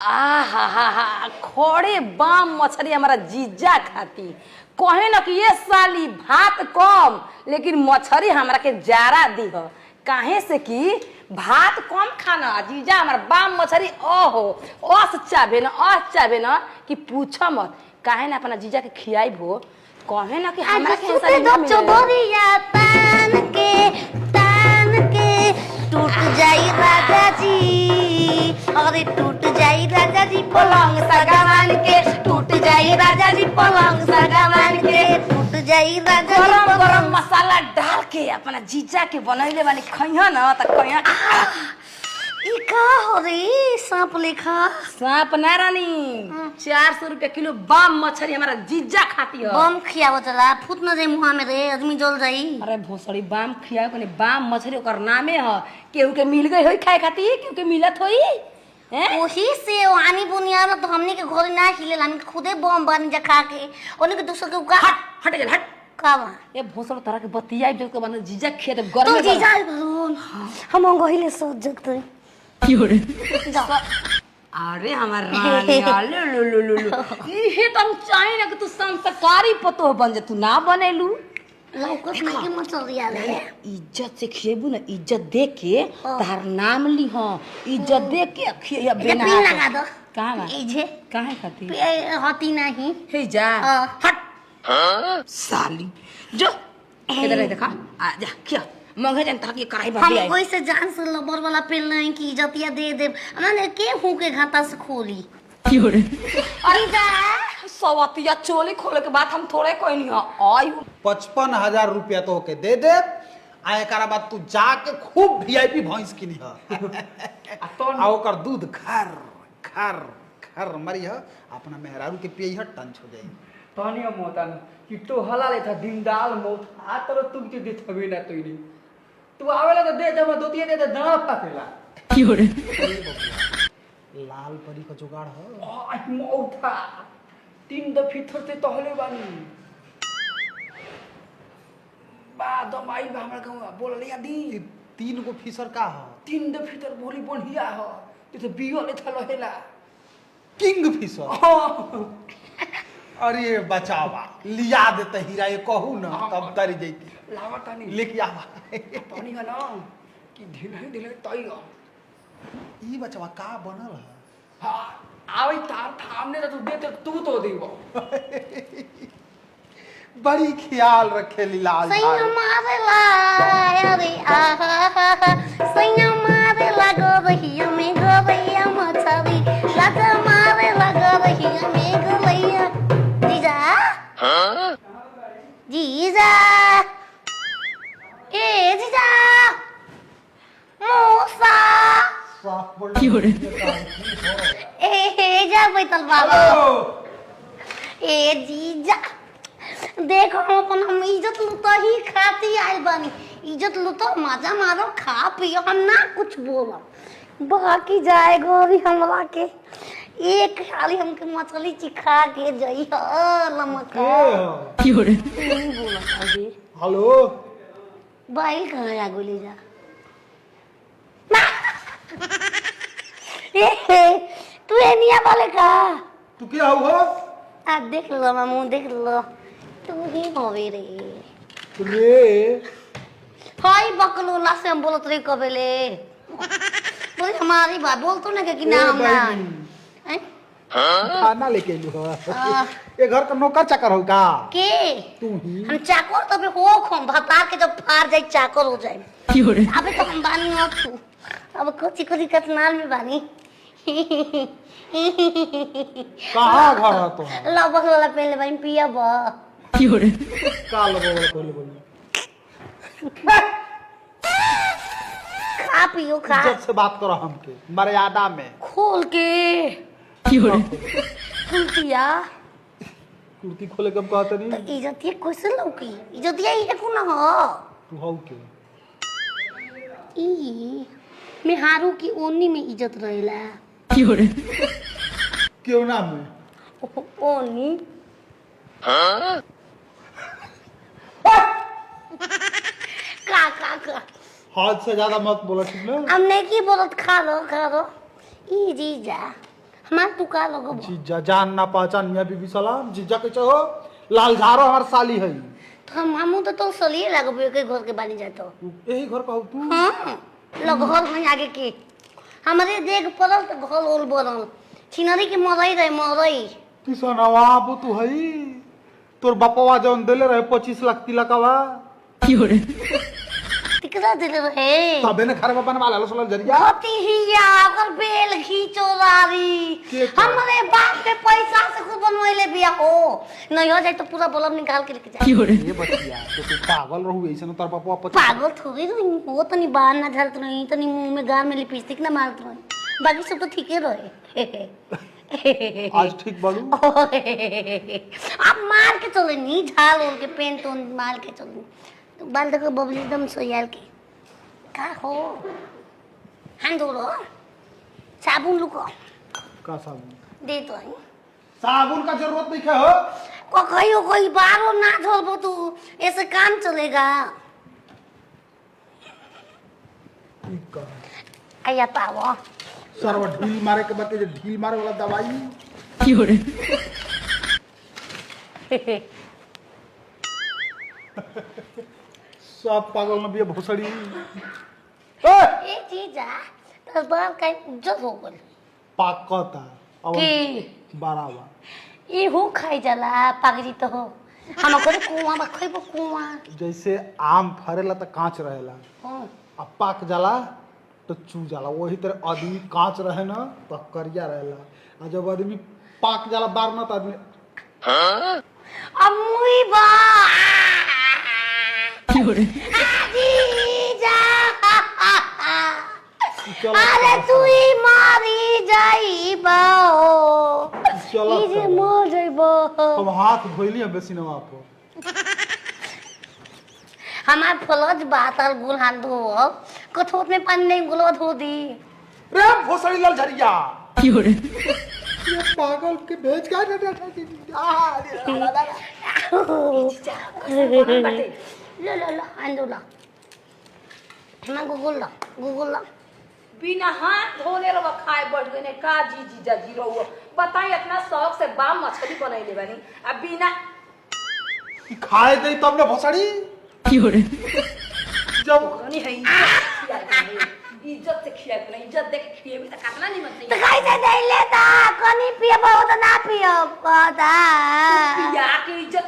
आहा हा हा खोड़े बाम मछली हमारा जीजा खाती कहे न कि ये साली भात कम लेकिन मछली हमरा के जारा दी हो काहे से कि भात कम खाना जीजा हमारा बाम मछली ओहो ओस चाबे न कि पूछ मत काहे न अपना जीजा के खियाई भो कहे न कि हमरा के साली ना मिले टूट जाई राजा जी अरे टूट जाई राजा जी पलंग सगावान के टूट जाई राजा जी पलंग सगावान के टूट जाई राजा जी गरम गरम मसाला डाल के अपना जीजा के बनैले वाली खइहा न त कहिया ई का हो रे सांप लेखा सांप ना रानी 400 रुपया किलो बाम मछली हमारा जीजा खाती हो बम खियावत चला फुट न जाई मुहा में रे आदमी जल जाई अरे भोसड़ी बाम खियाओ कने बाम मछली ओकर नामे ह केहू के मिल गई होई खाए खाती केहू के मिलत होई हैं वही से वानी बुनियाद तो हमनी के घर ना हिलेला हम खुदे बम बन जा खा के ओने के दूसर के का हट जा हट कावा ए भोसड़ तरह के बतियाई जो के बन जीजा खेत गरम तो जीजा भगवान हम गहिले सोच जगते अरे हमार रानी लो लो लो लो लो ये तो हम चाहे ना कि तू संस्कारी पतो बन जा तू ना बनेलू लौकत में के मचलिया रे इज्जत से खिएबू ना इज्जत दे के तार नाम ली हां इज्जत दे के खिया बिना पिन लगा दो कहां बा ई जे काहे खाती हती नहीं हे जा हट साली जो इधर देखा आ जा क्या मंगे जन ताकि कराई भाभी आई हम वैसे जान से लबर वाला पेल नहीं की इज्जतिया दे दे माने के हूं के घाटा से खोली अरे जा सवतिया चोली खोले के बाद हम थोड़े कोई नहीं आई 55,000 रुपया तो के दे दे आ एकरा बाद तू जाके खूब वीआईपी भैंस किनी ह आ ओकर दूध खर खर खर मरी ह अपना मेहरारू के पियई ह टंच हो जाई तनिया मोतन कि तो हला लेथा दिनदाल मोत आ तर तुम के देथबे ना तोइनी तू आवेला तो दे जब दोतिया दे दाना पाकेला लाल परी का जुगाड़ ह आ मोथा 3 दफी थरते तहले बानी बा दमाई बा हमरा कहू बोल लिया दी 3 गो फिशर का ह 3 दफी तर बोली बढ़िया ह तो बियो ले थलो हेला किंग फिशर अरे बचावा लिया देते हीरा ये कहू ना तब तरी जैती लावता नहीं लेके आवा पानी का ना कि ढिले तई हो ई बचवा का बनल ह हां आवे तार थामने तो दे तू तो देबो बड़ी ख्याल रखे लीलाल सैया मारेला अरे आहा सैया मारेला गोरहिया में गोरहिया मछली लाता मारेला गोरहिया में गोरहिया जीजा जीजा ए जीजा मौसा ए जा बैठल बाबा ए जीजा देखो अपन हम इज्जत लुटा ही खाती आइल बानी इज्जत लुटा मजा मारो खा पियो हम ना कुछ बोलो बाकी जाएगो अभी हमरा के एक खाली हमके मछली चिखा के जई लमका नहीं बोला अभी हेलो बाइल कहाँ आ गोली जा तू एनिया वाले का तू क्या हुआ आ देख लो मामू देख लो तू ही होवे रे रे हाय बकलोला से हम बोलत रे कबेले बोल हमारी बात बोल तो ना कि ना हमरा हैं खाना लेके आइलू ह ये घर का नौकर चाकर हो का के तू ही हम चाकर तो भी हो खम भता के जब फाड़ जाए चाकर हो जाए अबे तो हम बानी मत तू अब कुछ कतनाल में बानी कहां घर है तो लबक वाला पहले बानी पिया बा का लगो वाला पहले बोल खा पियो खा इज्जत से बात करो हमके मर्यादा में खोल के खुलतिया कुर्ती खोले कब कहत नहीं इज्जतिया कैसे लौकी इज्जतिया ये कोना हो तू हौ के ई मेहारू की ओनी में इज्जत रहेला क्यों ना में ओनी का हाथ से ज्यादा मत बोलो ठीक ना हमने की बोलत खा लो ई जीजा हमार तू का लोगो जीजा जान ना पहचान मियां बीबी सलाम जीजा कैसे हो लाल झारो हमार साली है तो हमू तो सलिए लगबे के घर के बानी जातो यही घर कहू तू हां लगहर में आगे की हमरे देख पड़ल तो घर ओल बोलल छिनरी के मरई रहे मरई किसनवा अब तू हई तोर बापवा जौन देले रहे 25 लाख तिलकवा तिकरा दिले रहे तबे ने घर में बनवा लालो सोलल जरिया होती ही या अगर बेल घीचो लारी के कर? हमरे बाप के पैसा से खूब बनवाइले बिया हो नहीं हो जाए तो पूरा बलम निकाल के लेके जा ये बतिया तो तू पागल रहू ऐसे न तोर बापवा 25 पागल थोड़ी रही वो तनी बाहर ना झलत रही तनी मुंह में गाल में लिपस्टिक ना मारत रही बाकी सब तो ठीक ही रहे आज ठीक बालू अब मार के चले नी झाल ओल के पेन तो मार के चले तो बाल देखो बबली एकदम सोयाल के का हो हाथ धो लो साबुन लुको का साबुन दे तो है साबुन का जरूरत नहीं है हो कोई बारो ना धोबो तू ऐसे काम चलेगा ठीक का आया पावो सरवा ढील मारे के बाकी जो ढील मारे वाला दवाई सब पागल न बिया भोसड़ी ए चीजा तो बाल का इज्जत हो गल पाकता अब की बराबर इहू खाई जाला पागजी तो हो हम को कुआं में खइबो कुआं जैसे आम फरेला तो कांच रहेला हां अब पाक जाला तो चू जाला वही तरह आदमी कांच रहे ना तो करिया रहेला और जब आदमी पाक जाला बार ना तो आदमी अमुई बा जीजा चलो अरे तू ही मारी जाइबो चलो ई जे मर जाइबो अब हाथ धोइली है बेसी नवा पर हमार फलज बातल गुल हाथ धो कठोट में पानी नहीं गुलो धो दी रे भोसड़ी लाल झरिया ये पागल के भेज का लो आंदोला हम गूगल ला बिना हाथ धोले रहो खाए बढ़ गए का जी जीजा जी रहो बताई इतना शौक से बाम मछली बनैले बानी अब बिना खाए दे तब ने भोसड़ी जब नहीं है इज्जत से खिया के इज्जत दे के खिए भी त काटना नहीं मत तो कैसे दे लेता कनी पिए बहुत ना पिए पता पिया के इज्जत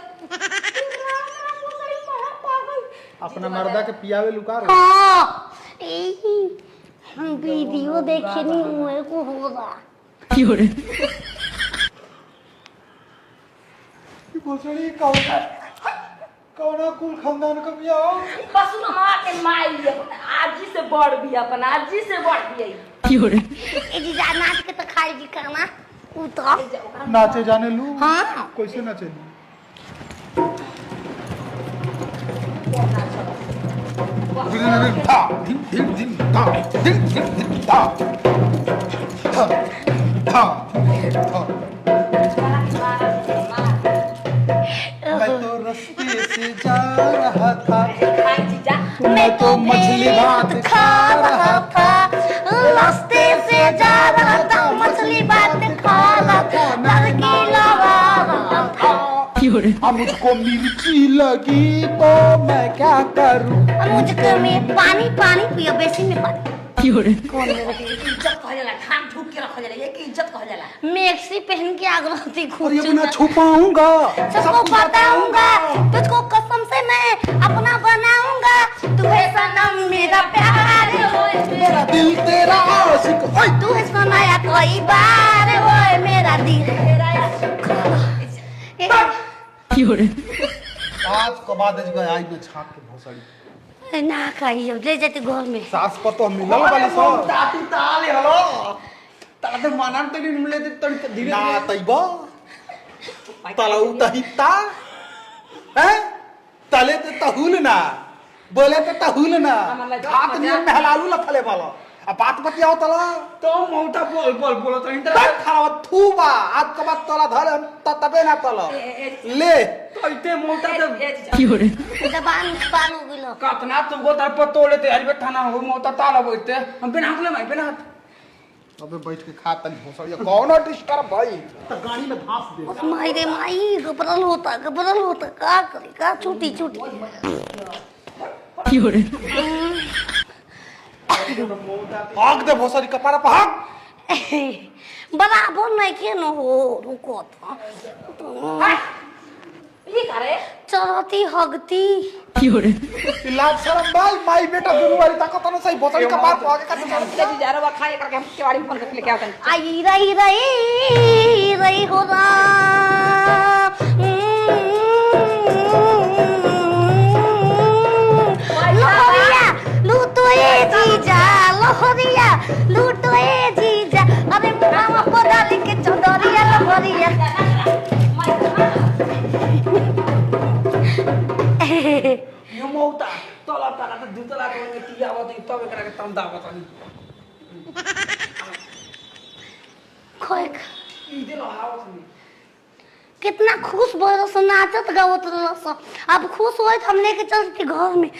अपना मर्दा के पियावे लुकार हां हम वीडियो देखे नहीं मेरे को होगा भोसड़ी कौना कुल खानदान का बिया हो बस नमा के माई अपन आजी से बड़ भी अपन आजी से बड़ भी ए जी जा नाच के तो खाई जी करना उ तो नाचे जाने लू हां कैसे नाचे लू मैं तो रास्ते से जा रहा था खाई जीजा मैं तो मछली भात खा रहा था रास्ते से जा रहा था मछली भात खा रहा था लड़की लगा रहा था अब मुझको मिर्ची लगी तो मैं क्या करूं मुझको में पानी पियो बेसिन में पानी कौन दे रही इज्जत कह जाला ठाम ठुक के रख जाला एक इज्जत कह जाला मैक्सी पहन के आग रहती और ये खूब मैं छुपाऊंगा सबको बताऊंगा तुझको कसम से मैं अपना बनाऊंगा तू है सनम मेरा प्यार ओए मेरा दिल तेरा आशिक ओए तू है सुनाया कोई बार ओए मेरा दिल तेरा आज के बाद गए आई में छाप के भोसड़ी ना कहियो ले जाते घर में सास पर तो मिलल वाली सो ताती ताले हलो ताते मानन तो नहीं मिले तो धीरे ना तइबो तलौ तहिता हैं तले ते तहुल ना बोले ते तहुल ना हाथ में महलालू लफले वाला अब बात बतियाओ तला तो मौटा बोल तो इंटर तब खराब थूबा आज के बाद तला धरे तबे ना तला ले तो इते मौटा तो जबान पान हो गेलो कतना तुमको तर पर तोले ते अरे थाना हो मौता ताला बोलते हम बिना हकले मैं बिना अबे बैठ के खा तनी भोसड़िया कौन डिस्टर्ब भाई तो गाड़ी में धांस दे उस माई रे माई गबरल होता का करी का छूटी भाग दे भोसड़ी कपारा पे भाग बराबर नहीं के न हो रुको तो ये करे चरती हगती लाज शरम भाई माई बेटा दोनों वाली ताकत न सही भोसड़ी कपार पे आगे कर ले जीजा रे खाए करके हम केवाड़ी में फोन करके लेके आवतन आई रही हो लोहरिया लूटो ए जीजा लोहरिया लूटो ए जीजा अरे मामा को डाली के चौधरिया लोहरिया यो मौता तला तला त दुतला त टिया आवत तब एकरा के तम दावत अनि खोक ई देलो आवत नि कितना खुश भइल से नाचत गावत रहल अब खुश होइत हमने के चलते घर में